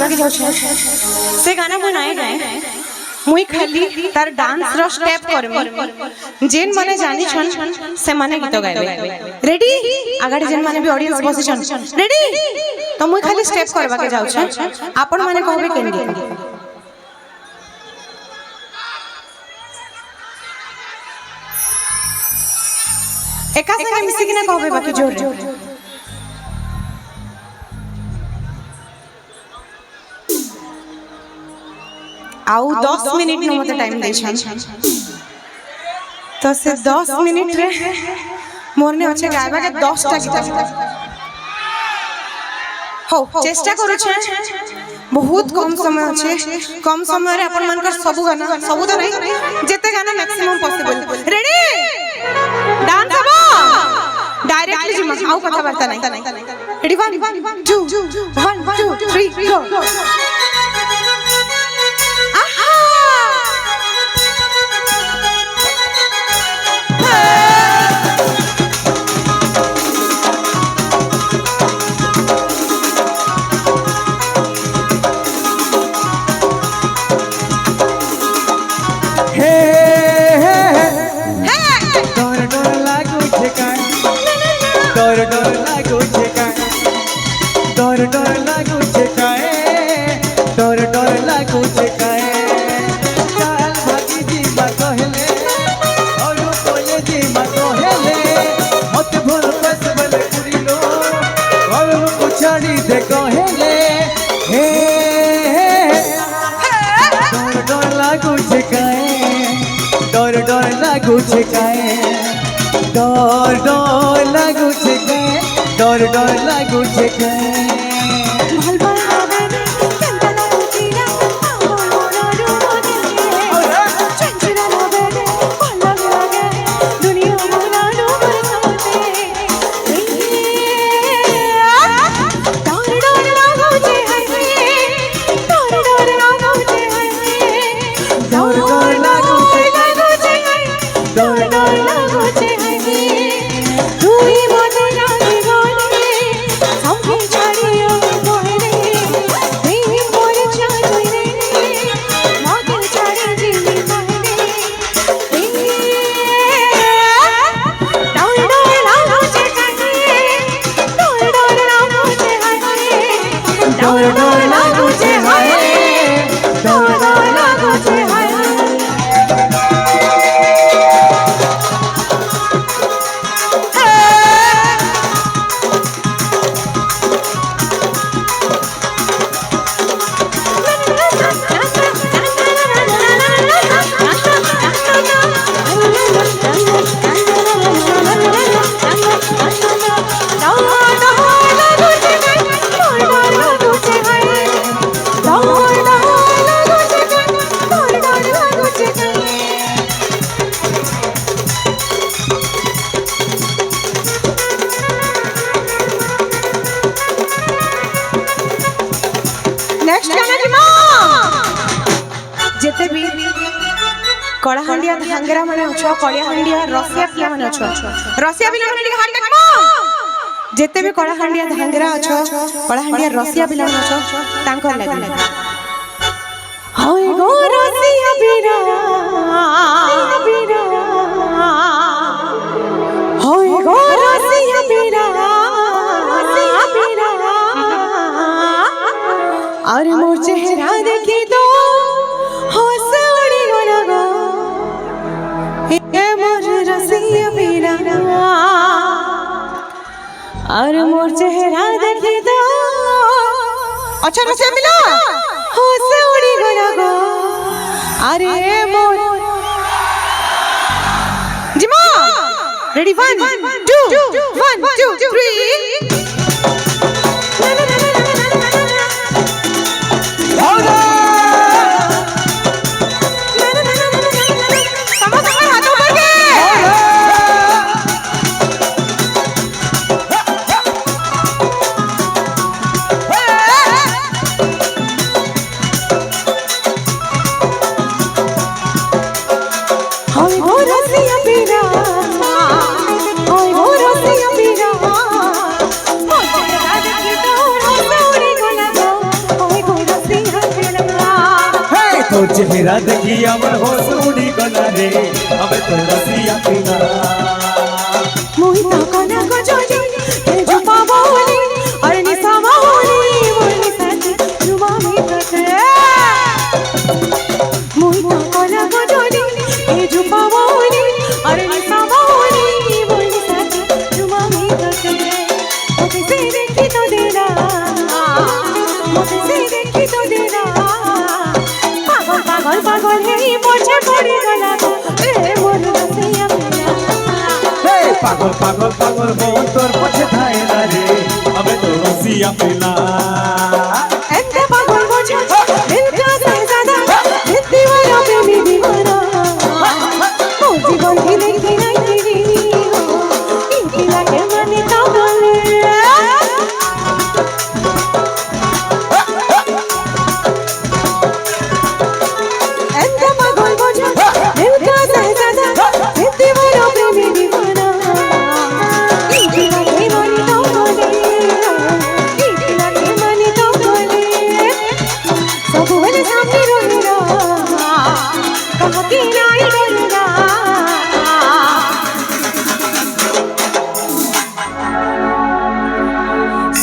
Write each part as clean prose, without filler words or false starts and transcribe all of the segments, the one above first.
गाइबा के जाउछे से गाना मु नाइ गाए मुई खाली तार डांस रो स्टेप करमी जेन माने जानि छन से माने गीत गाइबे रेडी आगाडी जेन माने भी ऑडियंस बसी छन रेडी तो मुई खाली स्टेप करबा के जाउछे आपण माने कहबे केन गीत एका संगे मिसी किना कहबे बाकी जोर जोर आउ 10 मिनिट न मते टाइम दे छन तो से 10 मिनिट रे मोरने अच्छे गायबा के 10 टा गीत हो चेष्टा करू छे बहुत कम समय अच्छे कम समय रे अपन मन कर सब गाना सब तो नहीं जेते गाना मैक्सिमम पॉसिबल रेडी डांस हबो डायरेक्टली जिम आउ कथा वार्ता नहीं रेडी 1 2 1 2 3 गो डर लागू छे जेते भी कड़ाहांडिया धांगरा माने अछो कड़ियाहांडिया रसिया पिया माने अछो रसिया पिला माने हाथ देखमो जेते भी कड़ाहांडिया धांगरा अछो कड़ाहांडिया रसिया पिला माने अछो तांको लागि होय गो रसिया बिरा होय गो रसिया बिरा और मोर चेहरा देखी तो और मोर चेहरा देखी तो अच्छा रसिया मिला हो से उड़ी गला गो अरे मोर जिमा रेडी 1 2 1 2 3 চেহারা দেখি আমার হোশ উড়ি গলা রে আমি তো রসিয়া পিলা মোহিতা কানা গজলি হে জুপা বাউলি আর নিসা বাউলি বলি সাথী জুমা মিটতে মোহিতা কানা গজলি হে জুপা বাউলি আর নিসা বাউলি বলি সাথী জুমা মিটতে ওকে সে দেখি তো দেনা ওকে সে দেখি তো দেনা পাগল পাগল পাগল হে পড়ে পড়ে গলা এ মোর রসিয়া পিলা পাগল পাগল পাগল মন তোর পছে ধায় না রে আমি তো রসিয়া পিলা এতে পাগল বোঝা দিল কা সাজা দিল দিওয়ানা প্রেমী দিওয়ানা ও জীবন কি দেখি নাই তেরি ইনকি লাগে মানে তো বলে এতে পাগল বোঝা দিল কা সাজা দিল দিওয়ানা প্রেমী দিওয়ানা ইনকি লাগে মানে তো বলে ইনকি লাগে মানে তো বলে सब वाले सामने रोना कहा कि नहीं डरना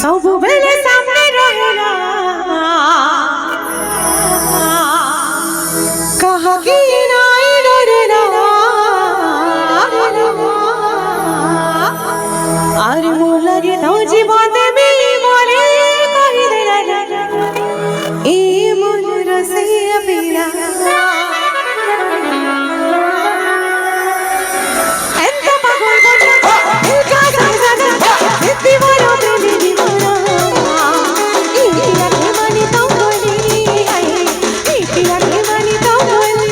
सब वाले सामने रोना कहा कि नहीं डरना আর মোলারে তো জীবনে মিলি মরে কহি দেনা এ মন রসিয়া পিলা এত পাগল বোঝা দিল কা সাজা দিল দিওয়ানা প্রেমী দিওয়ানা ইনকি লাগে মানে তো বলি ইনকি লাগে মানে তো বলি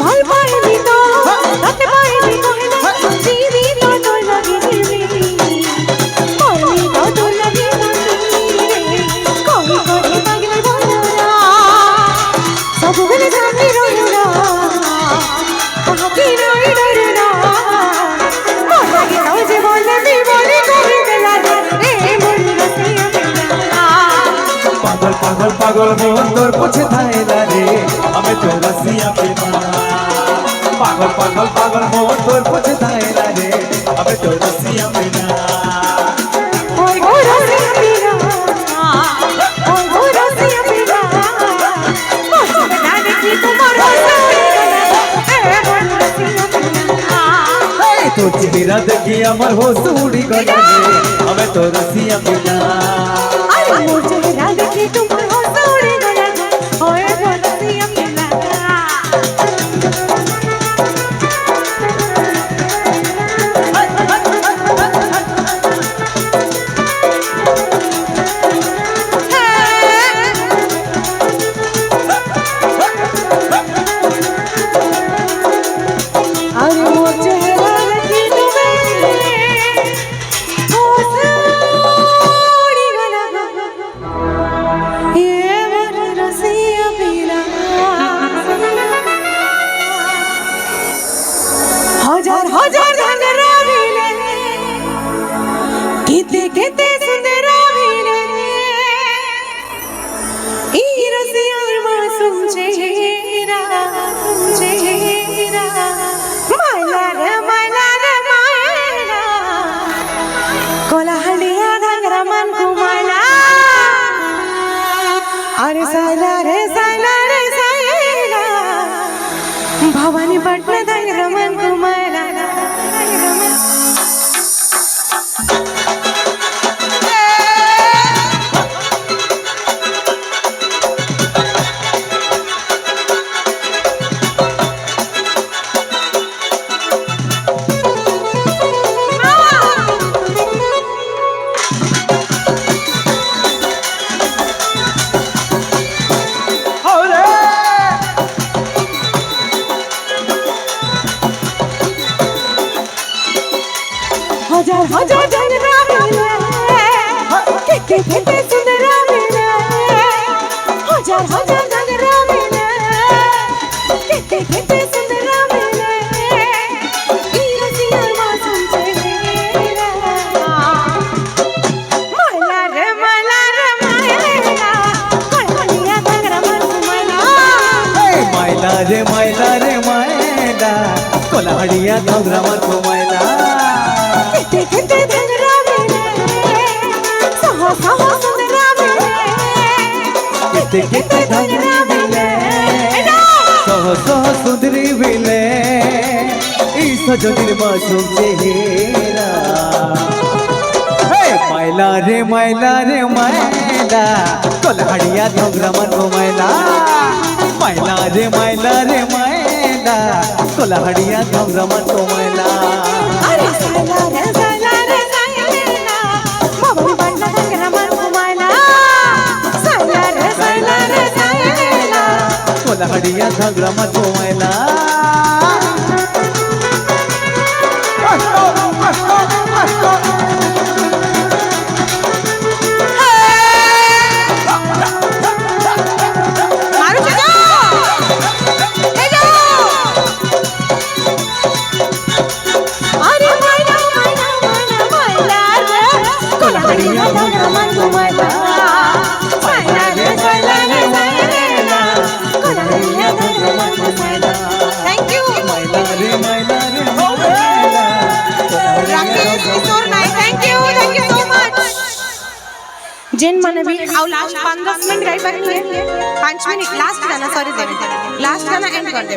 ভাল পাইবি তো তাতে পাইবি কহিনা জিবি তো তোর লাগি জিবি মরবি তো তোর লাগি মরবি কহি কহি পাগল বলরা সবুলে সামনে রইনা কहा कि नहीं डरना मोर লাগে তো জীবনে বিবলি কহি দেলা এ মন রসিয়া পিলা পাগল পাগল পাগল মন তোর পছে ধায় না রে আমি তো রসিয়া পিলা পাগল পাগল পাগল মন তোর পছে ধায় না রে আমি তো রসিয়া পিলা ওই গো রসিয়া পিলা ওই গো রসিয়া পিলা মোর না দেখি তোমার রসিয়া এ মন রসিয়া পিলা তো চেহারা দেখি আমার হোশ উড়ি গলা রে আমি তো রসিয়া পিলা আরে মোর চেহারা দেখি তোমার হোশ উড়ে গলা ওই গো রসিয়া পিলা আরে মোর চেহারা দেখি তুমি হোশ উড়ে গলা এ মন রসিয়া পিলা হাজার হাজার ধানরা মিলে কেতে কেতে সুন্দর মিলে এই রসিয়ার মাসুম চেহারা মালা রে মালা কোলাহলিয়া ধাঙ্গরা মান কুমালা আরে সাইলা রে সাইলা রে সাইলা ভবানী পটনা ধাঙ্গরা মান কুমালা हजार हजार ढंगरा मिले केते सुंदरा मिले हजार हजार ढंगरा मिले केते सुंदरा मिले ई रसिया मासूम चेहरा घाघरा मन घुमाइला केते केते घंगरा बेले सहो सहो सुंदरा बेले केते केते घाघरा बिले सह सह सुंदरी बिले ई सजनीर मासूम चेहरा माइला रे माइला रे माइला कोल्हाड़िया घाघरा मन घुमाइला माइला रे माइला रे माइला कोल्हाड़िया घाघरा मन घुमाइला अरे साला रे साला मामा बंदा घंगरा मन घुमाइला साला रे साला कोल्हाड़िया घाघरा मन घुमाइला Thank you. माइला रे माइला रे Rakesh Kishore Naik, thank you so much. जिन माने भी आओ लास्ट 5-10 मिनट गाई पर 5 मिनट लास्ट गाना सॉरी लास्ट गाना एंड कर दे